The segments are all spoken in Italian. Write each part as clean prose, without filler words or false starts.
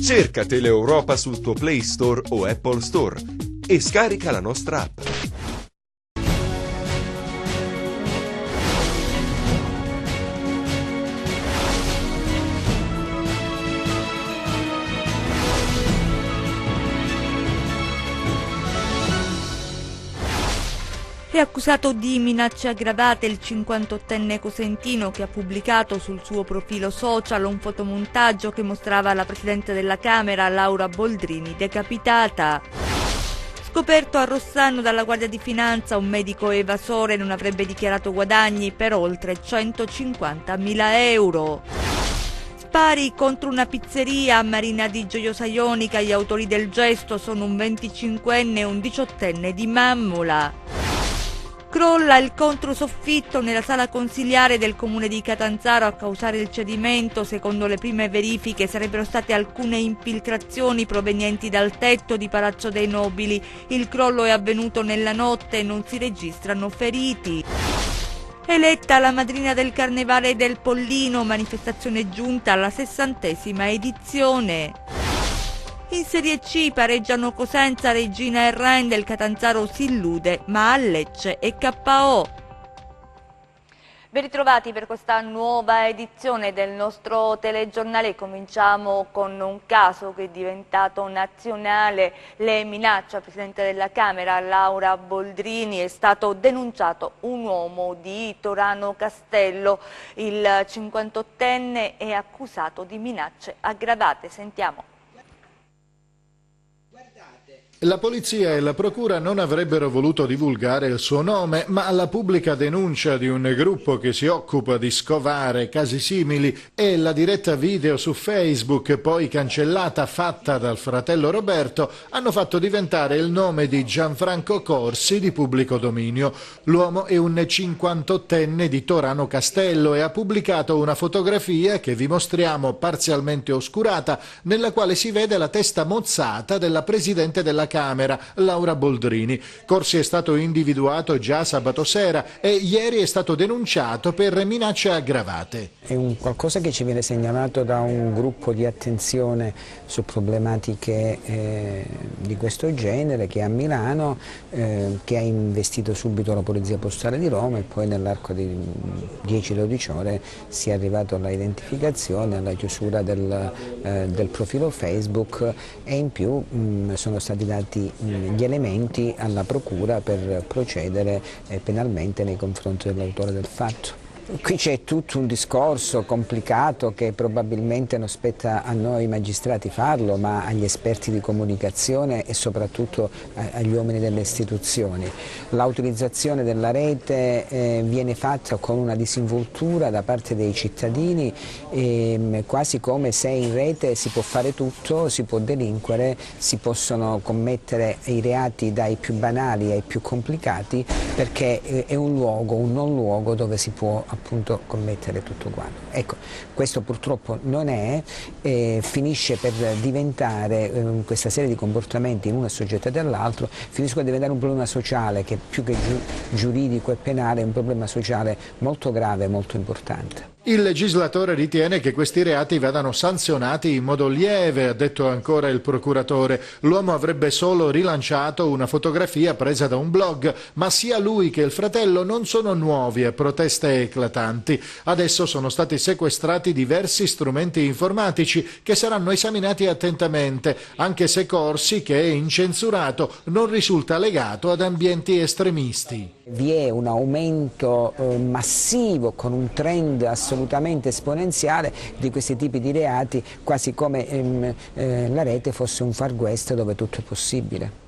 Cerca Teleeuropa sul tuo Play Store o Apple Store e scarica la nostra app. È accusato di minacce aggravate il 58enne cosentino che ha pubblicato sul suo profilo social un fotomontaggio che mostrava la Presidente della Camera, Laura Boldrini, decapitata. Scoperto a Rossano dalla Guardia di Finanza, un medico evasore non avrebbe dichiarato guadagni per oltre 150.000 euro. Spari contro una pizzeria a Marina di Gioiosa Ionica, gli autori del gesto sono un 25enne e un 18enne di Mammola. Crolla il controsoffitto nella sala consiliare del comune di Catanzaro a causare il cedimento. Secondo le prime verifiche sarebbero state alcune infiltrazioni provenienti dal tetto di Palazzo dei Nobili. Il crollo è avvenuto nella notte e non si registrano feriti. Eletta la madrina del Carnevale del Pollino, manifestazione giunta alla 60ª edizione. In Serie C pareggiano Cosenza, Reggina e Rende, il Catanzaro si illude, ma a Lecce e KO. Ben ritrovati per questa nuova edizione del nostro telegiornale. Cominciamo con un caso che è diventato nazionale, le minacce al Presidente della Camera, Laura Boldrini. È stato denunciato un uomo di Torano Castello, il 58enne è accusato di minacce aggravate. Sentiamo. La polizia e la procura non avrebbero voluto divulgare il suo nome, ma la pubblica denuncia di un gruppo che si occupa di scovare casi simili e la diretta video su Facebook, poi cancellata, fatta dal fratello Roberto, hanno fatto diventare il nome di Gianfranco Corsi di pubblico dominio. L'uomo è un 58enne di Torano Castello e ha pubblicato una fotografia che vi mostriamo parzialmente oscurata, nella quale si vede la testa mozzata della Presidente della Camera, Laura Boldrini. Corsi è stato individuato già sabato sera e ieri è stato denunciato per minacce aggravate. È qualcosa che ci viene segnalato da un gruppo di attenzione su problematiche di questo genere che è a Milano, che ha investito subito la Polizia Postale di Roma e poi nell'arco di 10-12 ore si è arrivato alla identificazione, alla chiusura del profilo Facebook e in più sono stati dati gli elementi alla procura per procedere penalmente nei confronti dell'autore del fatto. Qui c'è tutto un discorso complicato che probabilmente non spetta a noi magistrati farlo, ma agli esperti di comunicazione e soprattutto agli uomini delle istituzioni. L'utilizzazione della rete viene fatta con una disinvoltura da parte dei cittadini, quasi come se in rete si può fare tutto, si può delinquere, si possono commettere i reati dai più banali ai più complicati, perché è un luogo, un non luogo dove si può appunto commettere tutto quanto. Ecco, questo purtroppo non è, finisce per diventare questa serie di comportamenti in uno assoggettati all'altro, finiscono a diventare un problema sociale che più che giuridico e penale è un problema sociale molto grave e molto importante. Il legislatore ritiene che questi reati vadano sanzionati in modo lieve, ha detto ancora il procuratore. L'uomo avrebbe solo rilanciato una fotografia presa da un blog, ma sia lui che il fratello non sono nuovi a proteste eclatanti. Adesso sono stati sequestrati diversi strumenti informatici che saranno esaminati attentamente, anche se Corsi, che è incensurato, non risulta legato ad ambienti estremisti. Vi è un aumento massivo con un trend assolutamente esponenziale di questi tipi di reati, quasi come la rete fosse un Far West dove tutto è possibile.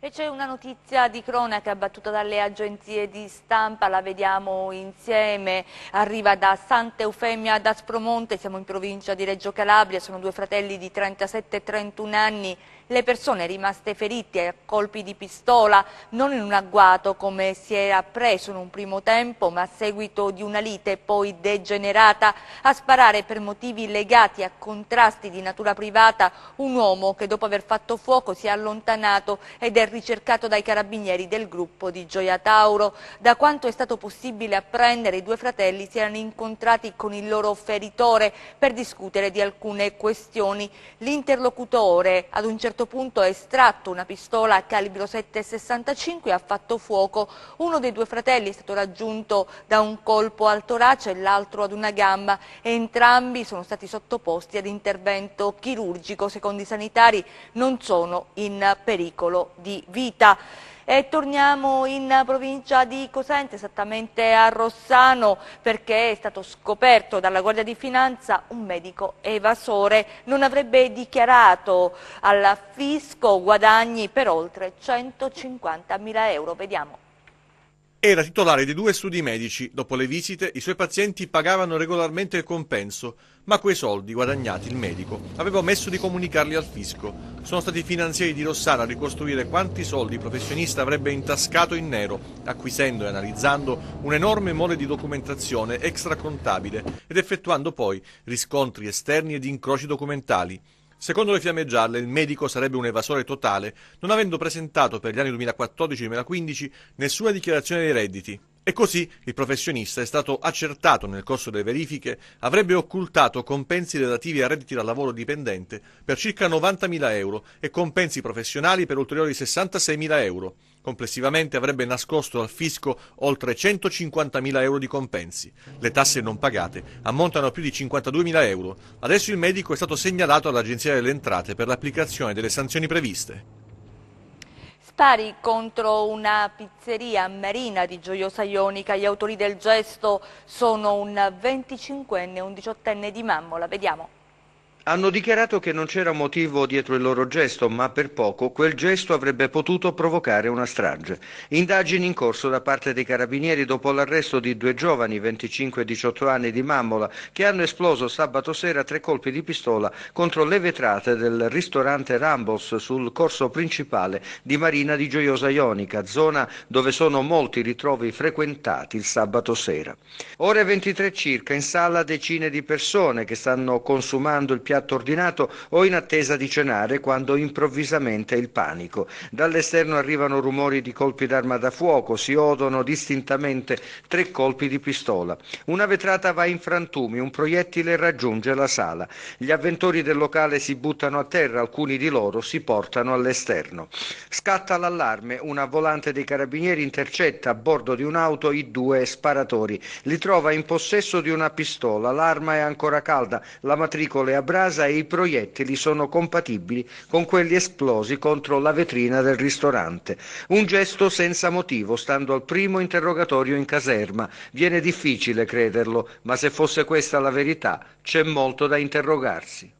E c'è una notizia di cronaca battuta dalle agenzie di stampa, la vediamo insieme, arriva da Santa Eufemia d'Aspromonte, siamo in provincia di Reggio Calabria, sono due fratelli di 37 e 31 anni Le persone rimaste ferite a colpi di pistola, non in un agguato come si era appreso in un primo tempo, ma a seguito di una lite poi degenerata a sparare per motivi legati a contrasti di natura privata un uomo che dopo aver fatto fuoco si è allontanato ed è ricercato dai carabinieri del gruppo di Gioia Tauro. Da quanto è stato possibile apprendere, i due fratelli si erano incontrati con il loro feritore per discutere di alcune questioni. L'interlocutore ad un certo punto ha estratto una pistola a calibro 7,65 e ha fatto fuoco. Uno dei due fratelli è stato raggiunto da un colpo al torace e l'altro ad una gamba. Entrambi sono stati sottoposti ad intervento chirurgico. Secondo i sanitari non sono in pericolo di vita. E torniamo in provincia di Cosenza, esattamente a Rossano, perché è stato scoperto dalla Guardia di Finanza un medico evasore. Non avrebbe dichiarato al fisco guadagni per oltre 150.000 euro. Vediamo. Era titolare di 2 studi medici. Dopo le visite i suoi pazienti pagavano regolarmente il compenso, ma quei soldi guadagnati il medico aveva omesso di comunicarli al fisco. Sono stati i finanzieri di Rossano a ricostruire quanti soldi il professionista avrebbe intascato in nero, acquisendo e analizzando un enorme mole di documentazione extracontabile ed effettuando poi riscontri esterni ed incroci documentali. Secondo le Fiamme Gialle, il medico sarebbe un evasore totale, non avendo presentato per gli anni 2014-2015 nessuna dichiarazione dei redditi. E così il professionista è stato accertato nel corso delle verifiche, avrebbe occultato compensi relativi a redditi da lavoro dipendente per circa 90.000 euro e compensi professionali per ulteriori 66.000 euro. Complessivamente avrebbe nascosto al fisco oltre 150.000 euro di compensi. Le tasse non pagate ammontano a più di 52.000 euro. Adesso il medico è stato segnalato all'Agenzia delle Entrate per l'applicazione delle sanzioni previste. Spari contro una pizzeria a Marina di Gioiosa Ionica. Gli autori del gesto sono un 25enne e un 18enne di Mammola. Vediamo. Hanno dichiarato che non c'era motivo dietro il loro gesto, ma per poco quel gesto avrebbe potuto provocare una strage. Indagini in corso da parte dei carabinieri dopo l'arresto di 2 giovani, 25 e 18 anni di Mammola, che hanno esploso sabato sera 3 colpi di pistola contro le vetrate del ristorante Rambles sul corso principale di Marina di Gioiosa Ionica, zona dove sono molti ritrovi frequentati il sabato sera. Ore 23 circa, in sala decine di persone che stanno consumando il piatto ordinato o in attesa di cenare, quando improvvisamente il panico. Dall'esterno arrivano rumori di colpi d'arma da fuoco, si odono distintamente 3 colpi di pistola. Una vetrata va in frantumi, un proiettile raggiunge la sala. Gli avventori del locale si buttano a terra, alcuni di loro si portano all'esterno. Scatta l'allarme, una volante dei carabinieri intercetta a bordo di un'auto i 2 sparatori. Li trova in possesso di una pistola, l'arma è ancora calda, la matricola è a brasa e i proiettili sono compatibili con quelli esplosi contro la vetrina del ristorante. Un gesto senza motivo, stando al primo interrogatorio in caserma. Viene difficile crederlo, ma se fosse questa la verità, c'è molto da interrogarsi.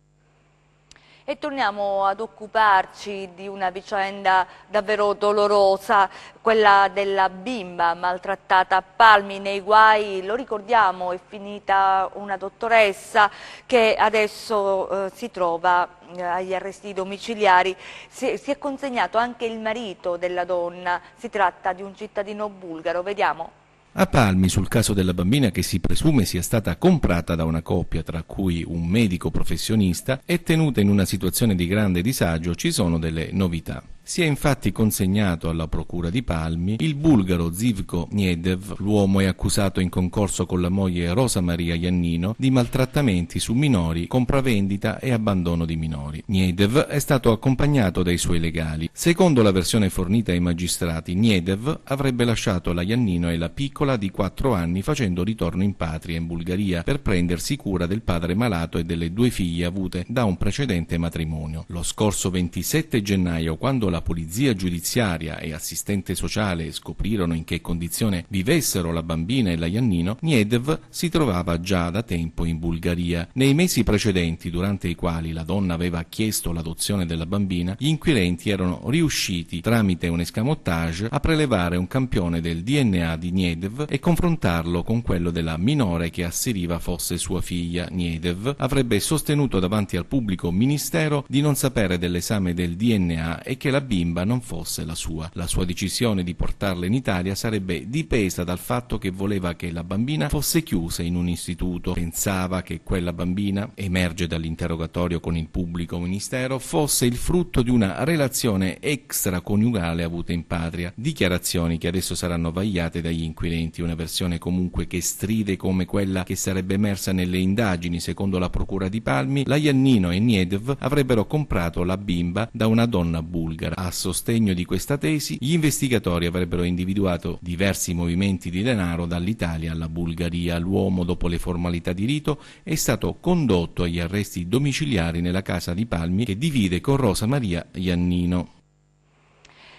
E torniamo ad occuparci di una vicenda davvero dolorosa, quella della bimba maltrattata a Palmi. Nei guai, lo ricordiamo, è finita una dottoressa che adesso si trova agli arresti domiciliari. Si è consegnato anche il marito della donna, si tratta di un cittadino bulgaro. Vediamo. A Palmi, sul caso della bambina che si presume sia stata comprata da una coppia tra cui un medico professionista e tenuta in una situazione di grande disagio, ci sono delle novità. Si è infatti consegnato alla procura di Palmi il bulgaro Živko Njedev. L'uomo è accusato in concorso con la moglie Rosa Maria Iannino di maltrattamenti su minori, compravendita e abbandono di minori. Njedev è stato accompagnato dai suoi legali. Secondo la versione fornita ai magistrati, Njedev avrebbe lasciato la Iannino e la piccola di 4 anni facendo ritorno in patria in Bulgaria per prendersi cura del padre malato e delle 2 figlie avute da un precedente matrimonio. Lo scorso 27 gennaio, quando la la polizia giudiziaria e assistente sociale scoprirono in che condizione vivessero la bambina e la Iannino, Niedev si trovava già da tempo in Bulgaria. Nei mesi precedenti, durante i quali la donna aveva chiesto l'adozione della bambina, gli inquirenti erano riusciti, tramite un escamotage, a prelevare un campione del DNA di Niedev e confrontarlo con quello della minore che asseriva fosse sua figlia. Niedev avrebbe sostenuto davanti al pubblico ministero di non sapere dell'esame del DNA e che la bimba non fosse la sua. La sua decisione di portarla in Italia sarebbe dipesa dal fatto che voleva che la bambina fosse chiusa in un istituto. Pensava che quella bambina, emerge dall'interrogatorio con il pubblico ministero, fosse il frutto di una relazione extraconiugale avuta in patria. Dichiarazioni che adesso saranno vagliate dagli inquirenti, una versione comunque che stride come quella che sarebbe emersa nelle indagini. Secondo la procura di Palmi, la Iannino e Niedev avrebbero comprato la bimba da una donna bulgara. A sostegno di questa tesi, gli investigatori avrebbero individuato diversi movimenti di denaro dall'Italia alla Bulgaria. L'uomo, dopo le formalità di rito, è stato condotto agli arresti domiciliari nella casa di Palmi che divide con Rosa Maria Iannino.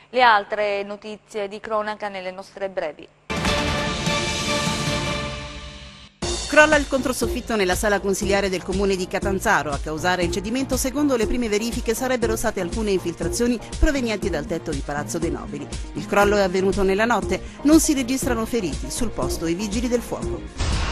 Le altre notizie di cronaca nelle nostre brevi. Crolla il controsoffitto nella sala consiliare del comune di Catanzaro. A causare il cedimento, secondo le prime verifiche, sarebbero state alcune infiltrazioni provenienti dal tetto di Palazzo dei Nobili. Il crollo è avvenuto nella notte, non si registrano feriti, sul posto i vigili del fuoco.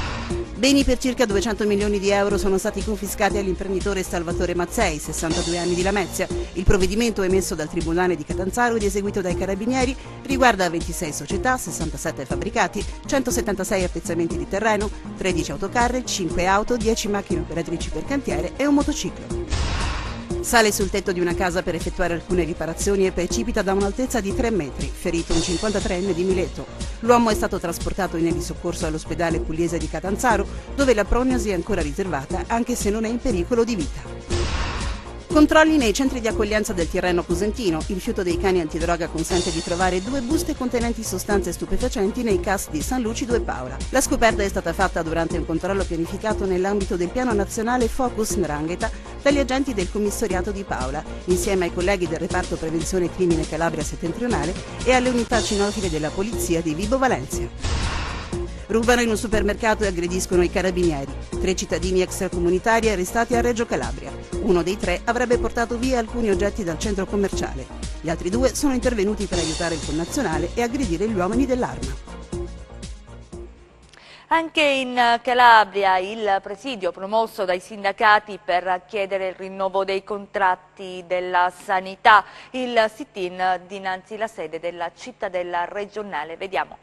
Beni per circa 200 milioni di euro sono stati confiscati all'imprenditore Salvatore Mazzei, 62 anni di Lamezia. Il provvedimento emesso dal Tribunale di Catanzaro ed eseguito dai Carabinieri riguarda 26 società, 67 fabbricati, 176 appezzamenti di terreno, 13 autocarri, 5 auto, 10 macchine operatrici per cantiere e un motociclo. Sale sul tetto di una casa per effettuare alcune riparazioni e precipita da un'altezza di 3 metri, ferito un 53enne di Mileto. L'uomo è stato trasportato in elisoccorso all'ospedale Pugliese di Catanzaro, dove la prognosi è ancora riservata, anche se non è in pericolo di vita. Controlli nei centri di accoglienza del Tirreno Cosentino. Il fiuto dei cani antidroga consente di trovare 2 buste contenenti sostanze stupefacenti nei CAS di San Lucido e Paola. La scoperta è stata fatta durante un controllo pianificato nell'ambito del piano nazionale Focus 'Ndrangheta dagli agenti del commissariato di Paola, insieme ai colleghi del reparto prevenzione crimine Calabria settentrionale e alle unità cinofile della polizia di Vibo Valencia. Rubano in un supermercato e aggrediscono i carabinieri. 3 cittadini extracomunitari arrestati a Reggio Calabria. Uno dei 3 avrebbe portato via alcuni oggetti dal centro commerciale. Gli altri 2 sono intervenuti per aiutare il connazionale e aggredire gli uomini dell'arma. Anche in Calabria il presidio promosso dai sindacati per chiedere il rinnovo dei contratti della sanità, il sit-in dinanzi alla sede della cittadella regionale. Vediamo.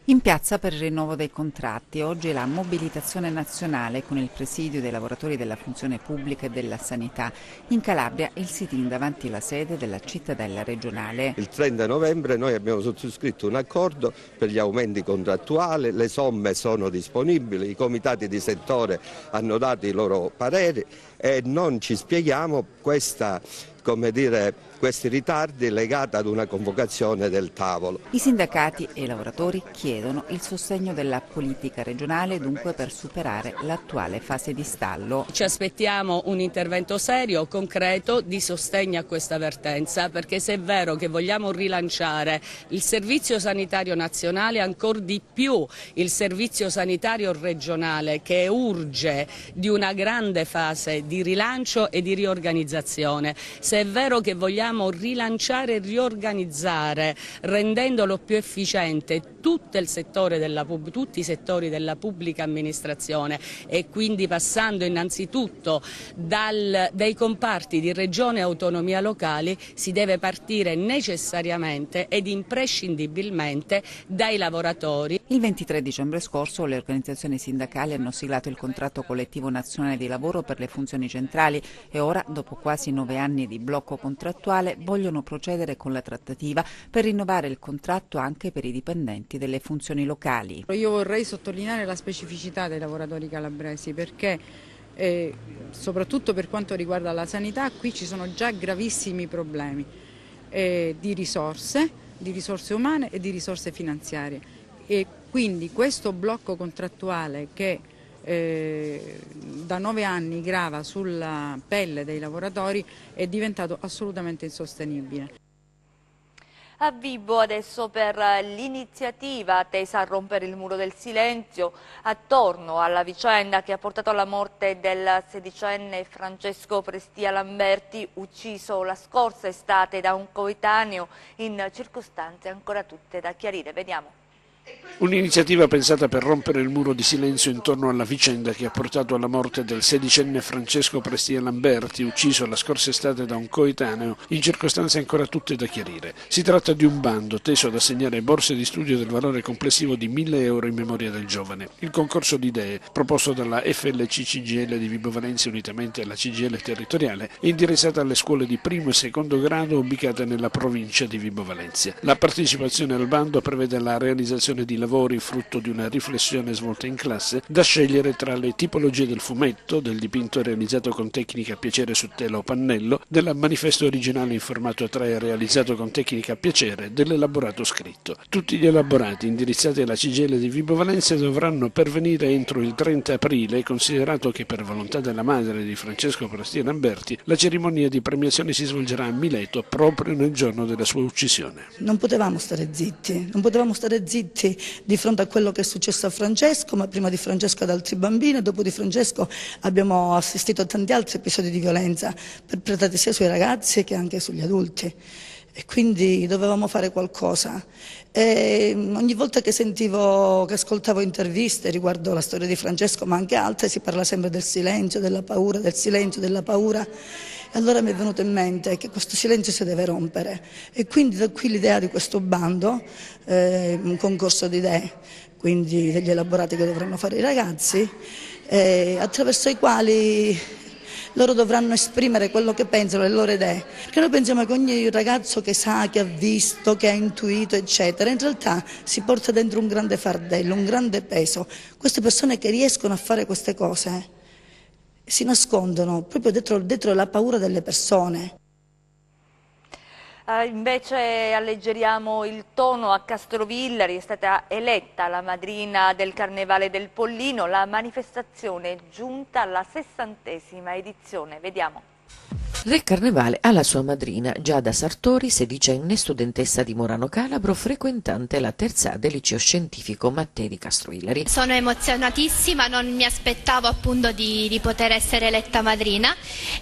In piazza per il rinnovo dei contratti, oggi è la mobilitazione nazionale con il presidio dei lavoratori della funzione pubblica e della sanità. In Calabria il sit-in davanti alla sede della cittadella regionale. Il 30 novembre noi abbiamo sottoscritto un accordo per gli aumenti contrattuali, le somme sono disponibili, i comitati di settore hanno dato i loro pareri e non ci spieghiamo questi ritardi legati ad una convocazione del tavolo. I sindacati e i lavoratori chiedono il sostegno della politica regionale dunque per superare l'attuale fase di stallo. Ci aspettiamo un intervento serio, concreto, di sostegno a questa vertenza, perché se è vero che vogliamo rilanciare il servizio sanitario nazionale, ancor di più il servizio sanitario regionale, che urge di una grande fase di rilancio e di riorganizzazione, se è vero che vogliamo rilanciare e riorganizzare rendendolo più efficiente tutti i settori della pubblica amministrazione e quindi passando innanzitutto dai comparti di regione e autonomia locali, si deve partire necessariamente ed imprescindibilmente dai lavoratori. Il 23 dicembre scorso le organizzazioni sindacali hanno siglato il contratto collettivo nazionale di lavoro per le funzioni centrali e ora, dopo quasi 9 anni di blocco contrattuale, vogliono procedere con la trattativa per rinnovare il contratto anche per i dipendenti delle funzioni locali. Io vorrei sottolineare la specificità dei lavoratori calabresi perché soprattutto per quanto riguarda la sanità qui ci sono già gravissimi problemi di risorse umane e di risorse finanziarie e quindi questo blocco contrattuale che da 9 anni grava sulla pelle dei lavoratori è diventato assolutamente insostenibile. A Vibo adesso per l'iniziativa tesa a rompere il muro del silenzio attorno alla vicenda che ha portato alla morte del sedicenne Francesco Prestia Lamberti, ucciso la scorsa estate da un coetaneo in circostanze ancora tutte da chiarire. Vediamo. Un'iniziativa pensata per rompere il muro di silenzio intorno alla vicenda che ha portato alla morte del sedicenne Francesco Prestia Lamberti, ucciso la scorsa estate da un coetaneo, in circostanze ancora tutte da chiarire. Si tratta di un bando teso ad assegnare borse di studio del valore complessivo di 1.000 euro in memoria del giovane. Il concorso di idee, proposto dalla FLC-CGIL di Vibo Valentia unitamente alla CGIL territoriale, è indirizzato alle scuole di primo e secondo grado ubicate nella provincia di Vibo Valentia. La partecipazione al bando prevede la realizzazione di lavori frutto di una riflessione svolta in classe, da scegliere tra le tipologie del fumetto, del dipinto realizzato con tecnica a piacere su tela o pannello, del manifesto originale in formato 3 realizzato con tecnica a piacere, dell'elaborato scritto. Tutti gli elaborati indirizzati alla CGIL di Vibo Valentia dovranno pervenire entro il 30 aprile, considerato che per volontà della madre di Francesco Prestia Lamberti la cerimonia di premiazione si svolgerà a Mileto proprio nel giorno della sua uccisione. Non potevamo stare zitti, di fronte a quello che è successo a Francesco, ma prima di Francesco ad altri bambini, e dopo di Francesco abbiamo assistito a tanti altri episodi di violenza perpetrati sia sui ragazzi che anche sugli adulti. E quindi dovevamo fare qualcosa. E ogni volta che ascoltavo interviste riguardo la storia di Francesco, ma anche altre, si parla sempre del silenzio, della paura, del silenzio, della paura. E allora mi è venuto in mente che questo silenzio si deve rompere. E quindi da qui l'idea di questo bando, un concorso di idee, quindi degli elaborati che dovranno fare i ragazzi, attraverso i quali loro dovranno esprimere quello che pensano, le loro idee. Perché noi pensiamo che ogni ragazzo che sa, che ha visto, che ha intuito, eccetera, in realtà si porta dentro un grande fardello, un grande peso. Queste persone che riescono a fare queste cose si nascondono proprio dietro la paura delle persone. Invece alleggeriamo il tono a Castrovillari, è stata eletta la madrina del Carnevale del Pollino, la manifestazione è giunta alla 60ª edizione, vediamo. Re Carnevale ha la sua madrina Giada Sartori, sedicenne, studentessa di Morano Calabro, frequentante la terza A del liceo scientifico Mattei di Castrovillari. Sono emozionatissima, non mi aspettavo appunto di poter essere eletta madrina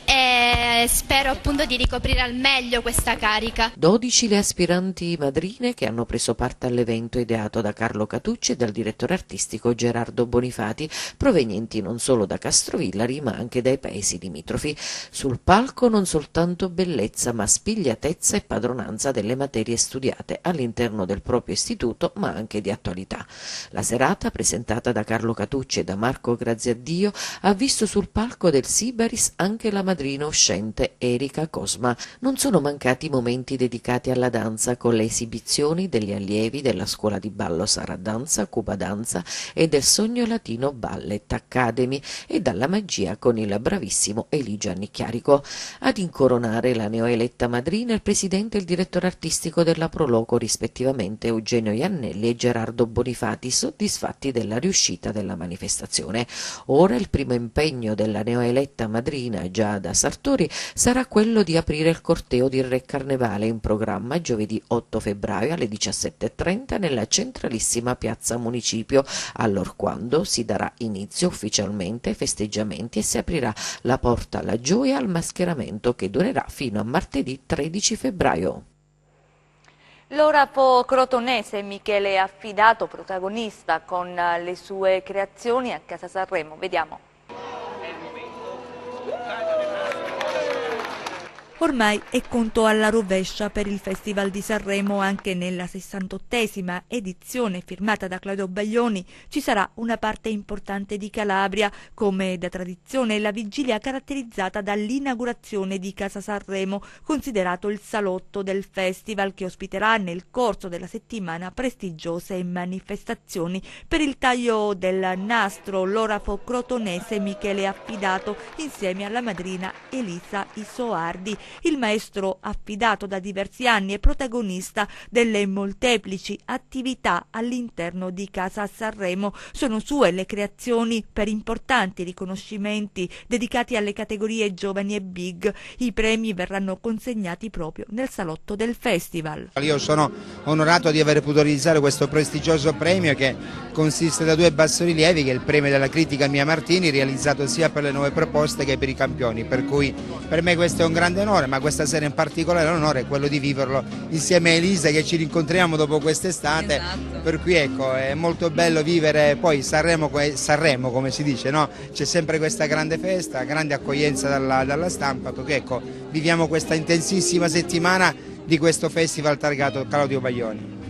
e spero appunto di ricoprire al meglio questa carica. 12 le aspiranti madrine che hanno preso parte all'evento ideato da Carlo Catucci e dal direttore artistico Gerardo Bonifati, provenienti non solo da Castrovillari ma anche dai paesi limitrofi. Sul palco non soltanto bellezza ma spigliatezza e padronanza delle materie studiate all'interno del proprio istituto ma anche di attualità. La serata, presentata da Carlo Catucci e da Marco Graziaddio, ha visto sul palco del Sibaris anche la madrina uscente Erika Cosma. Non sono mancati momenti dedicati alla danza con le esibizioni degli allievi della scuola di ballo Sara Danza, Cuba Danza e del Sogno Latino Ballet Academy e dalla magia con il bravissimo Eligio Annicchiarico. Ad incoronare la neoeletta madrina il presidente e il direttore artistico della Proloco, rispettivamente Eugenio Iannelli e Gerardo Bonifati, soddisfatti della riuscita della manifestazione. Ora il primo impegno della neoeletta madrina Giada Sartori sarà quello di aprire il corteo di Re Carnevale in programma giovedì 8 febbraio alle 17:30 nella centralissima piazza Municipio, allorquando si darà inizio ufficialmente ai festeggiamenti e si aprirà la porta alla gioia al mascheramento che durerà fino a martedì 13 febbraio. L'orafo crotonese Michele Affidato, protagonista con le sue creazioni a Casa Sanremo, vediamo. Ormai è conto alla rovescia per il Festival di Sanremo. Anche nella 68ª edizione firmata da Claudio Baglioni ci sarà una parte importante di Calabria, come da tradizione la vigilia caratterizzata dall'inaugurazione di Casa Sanremo, considerato il salotto del festival che ospiterà nel corso della settimana prestigiose manifestazioni. Per il taglio del nastro l'orafo crotonese Michele Affidato insieme alla madrina Elisa Isoardi. Il maestro, affidato da diversi anni, è protagonista delle molteplici attività all'interno di Casa Sanremo. Sono sue le creazioni per importanti riconoscimenti dedicati alle categorie giovani e big. I premi verranno consegnati proprio nel salotto del festival. Io sono onorato di aver potuto realizzare questo prestigioso premio che consiste da 2 bassorilievi, che è il premio della critica Mia Martini, realizzato sia per le nuove proposte che per i campioni, per cui per me questo è un grande onore, ma questa sera in particolare l'onore è quello di viverlo insieme a Elisa, che ci rincontriamo dopo quest'estate. Esatto. Per cui ecco, è molto bello vivere poi Sanremo come si dice, no? C'è sempre questa grande festa, grande accoglienza dalla stampa, perché ecco, viviamo questa intensissima settimana di questo festival targato Claudio Baglioni.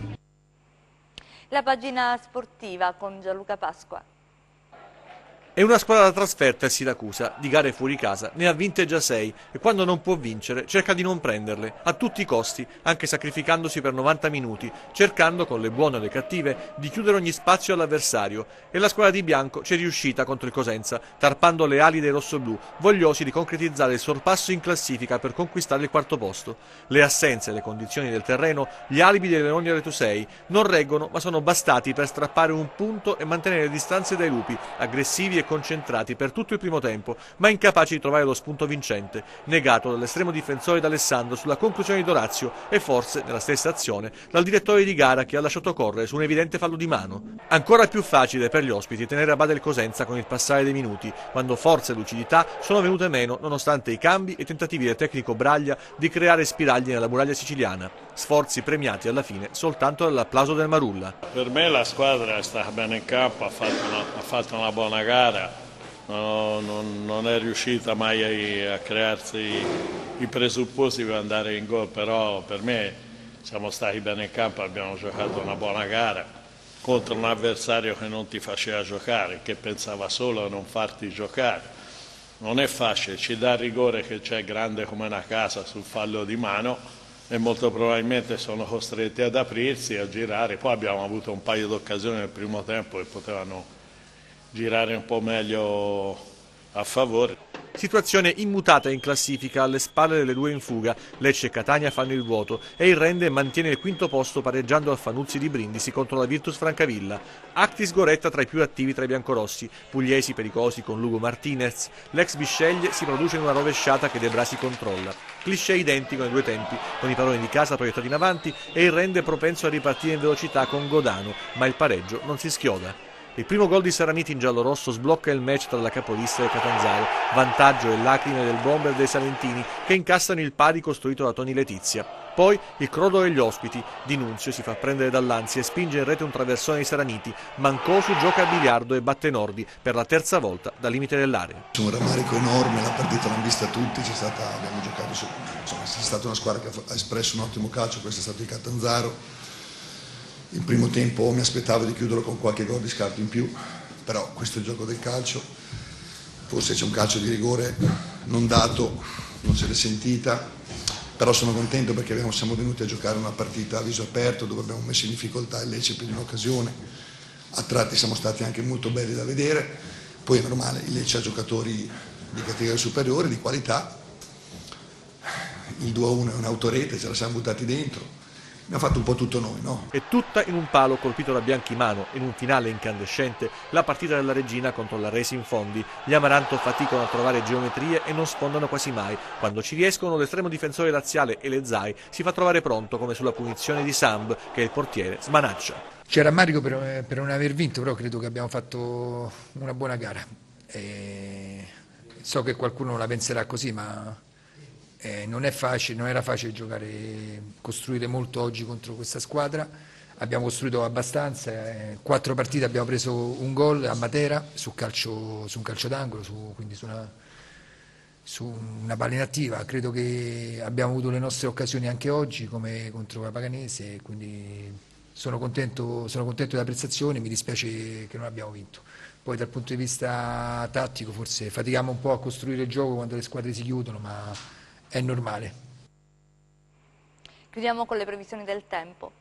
La pagina sportiva con Gianluca Pasqua. È una squadra da trasferta il Siracusa, di gare fuori casa ne ha vinte già 6 e quando non può vincere cerca di non prenderle, a tutti i costi, anche sacrificandosi per 90 minuti, cercando con le buone o le cattive di chiudere ogni spazio all'avversario, e la squadra di bianco ci è riuscita contro il Cosenza, tarpando le ali dei rossoblù, vogliosi di concretizzare il sorpasso in classifica per conquistare il 4° posto. Le assenze e le condizioni del terreno, gli alibi dei Leoni Retusei, non reggono ma sono bastati per strappare un punto e mantenere le distanze dai lupi, aggressivi e concentrati per tutto il primo tempo, ma incapaci di trovare lo spunto vincente, negato dall'estremo difensore d'Alessandro sulla conclusione di Dorazio e forse, nella stessa azione, dal direttore di gara che ha lasciato correre su un evidente fallo di mano. Ancora più facile per gli ospiti tenere a bada il Cosenza con il passare dei minuti, quando forza e lucidità sono venute meno nonostante i cambi e tentativi del tecnico Braglia di creare spiragli nella muraglia siciliana, sforzi premiati alla fine soltanto dall'applauso del Marulla. Per me la squadra è stata bene in campo, ha fatto una buona gara. Non è riuscita mai a crearsi i presupposti per andare in gol, però per me siamo stati bene in campo, abbiamo giocato una buona gara contro un avversario che non ti faceva giocare, che pensava solo a non farti giocare. Non è facile, ci dà il rigore che c'è grande come una casa sul fallo di mano e molto probabilmente sono costretti ad aprirsi, a girare. Poi abbiamo avuto un paio di occasioni nel primo tempo che potevano girare un po' meglio a favore. Situazione immutata in classifica alle spalle delle 2 in fuga. Lecce e Catania fanno il vuoto e il Rende mantiene il 5° posto pareggiando al Fanuzzi di Brindisi contro la Virtus Francavilla. Actis Goretta tra i più attivi tra i biancorossi, pugliesi pericolosi con Lugo Martinez. L'ex Bisceglie si produce in una rovesciata che De Brasi controlla. Cliché identico nei 2 tempi, con i padroni di casa proiettati in avanti e il Rende propenso a ripartire in velocità con Godano, ma il pareggio non si schioda. Il primo gol di Saraniti in giallorosso sblocca il match tra la capolista e Catanzaro, vantaggio e lacrime del bomber dei salentini che incassano il pari costruito da Toni Letizia. Poi il crodo degli ospiti, Di Nunzio si fa prendere dall'ansia e spinge in rete un traversone di Saraniti, Mancosu gioca a biliardo e batte Nordi per la 3ª volta dal limite dell'area. C'è un rammarico enorme, la partita l'hanno vista tutti, abbiamo giocato è stata una squadra che ha espresso un ottimo calcio, questo è stato il Catanzaro. Il primo tempo mi aspettavo di chiuderlo con qualche gol di scarto in più, però questo è il gioco del calcio, forse c'è un calcio di rigore non dato, non se l'è sentita, però sono contento perché siamo venuti a giocare una partita a viso aperto dove abbiamo messo in difficoltà il Lecce più di un'occasione, a tratti siamo stati anche molto belli da vedere, poi è normale, il Lecce ha giocatori di categoria superiore, di qualità, il 2-1 è un'autorete, ce la siamo buttati dentro. Abbiamo fatto un po' tutto noi, no? E tutta in un palo colpito da Bianchimano, in un finale incandescente, la partita della Regina contro la Racing Fondi. Gli Amaranto faticano a trovare geometrie e non sfondano quasi mai. Quando ci riescono, l'estremo difensore laziale Elezai si fa trovare pronto come sulla punizione di Samb, che il portiere smanaccia. C'è rammarico per non aver vinto, però credo che abbiamo fatto una buona gara. So che qualcuno la penserà così, ma non era facile giocare, costruire molto oggi contro questa squadra. Abbiamo costruito abbastanza, 4 partite abbiamo preso un gol a Matera su un calcio d'angolo, quindi su una palla inattiva. Credo che abbiamo avuto le nostre occasioni anche oggi come contro la Paganese, quindi sono contento della prestazione, mi dispiace che non abbiamo vinto. Poi dal punto di vista tattico forse fatichiamo un po' a costruire il gioco quando le squadre si chiudono, ma è normale. Chiudiamo con le previsioni del tempo.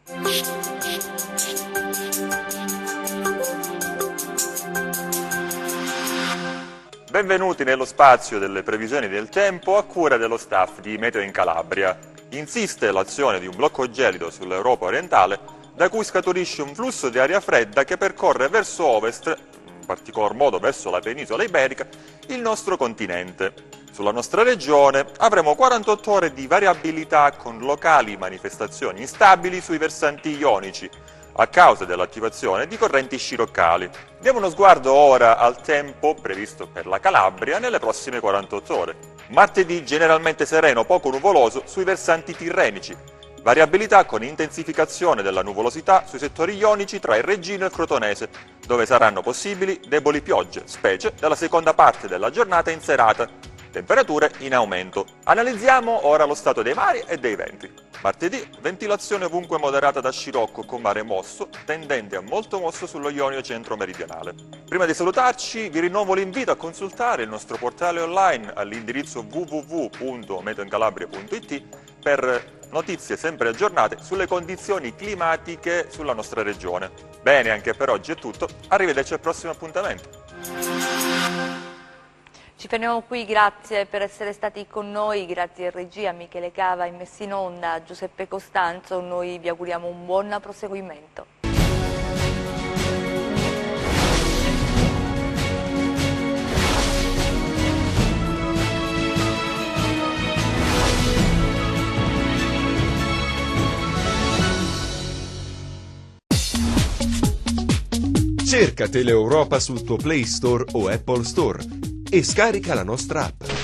Benvenuti nello spazio delle previsioni del tempo a cura dello staff di Meteo in Calabria. Insiste l'azione di un blocco gelido sull'Europa orientale, da cui scaturisce un flusso di aria fredda che percorre verso ovest, in particolar modo verso la penisola iberica, il nostro continente. Sulla nostra regione avremo 48 ore di variabilità con locali manifestazioni instabili sui versanti ionici, a causa dell'attivazione di correnti sciroccali. Diamo uno sguardo ora al tempo previsto per la Calabria nelle prossime 48 ore. Martedì generalmente sereno, poco nuvoloso sui versanti tirrenici. Variabilità con intensificazione della nuvolosità sui settori ionici tra il Reggino e il Crotonese, dove saranno possibili deboli piogge, specie dalla seconda parte della giornata in serata. Temperature in aumento. Analizziamo ora lo stato dei mari e dei venti. Martedì, ventilazione ovunque moderata da scirocco con mare mosso, tendente a molto mosso sullo Ionio centro-meridionale. Prima di salutarci, vi rinnovo l'invito a consultare il nostro portale online all'indirizzo www.meteoincalabria.it per notizie sempre aggiornate sulle condizioni climatiche sulla nostra regione. Bene, anche per oggi è tutto. Arrivederci al prossimo appuntamento. Ci fermiamo qui, grazie per essere stati con noi, grazie a regia, Michele Cava in messa in onda, Giuseppe Costanzo, noi vi auguriamo un buon proseguimento. Cerca Teleeuropa sul tuo Play Store o Apple Store e scarica la nostra app.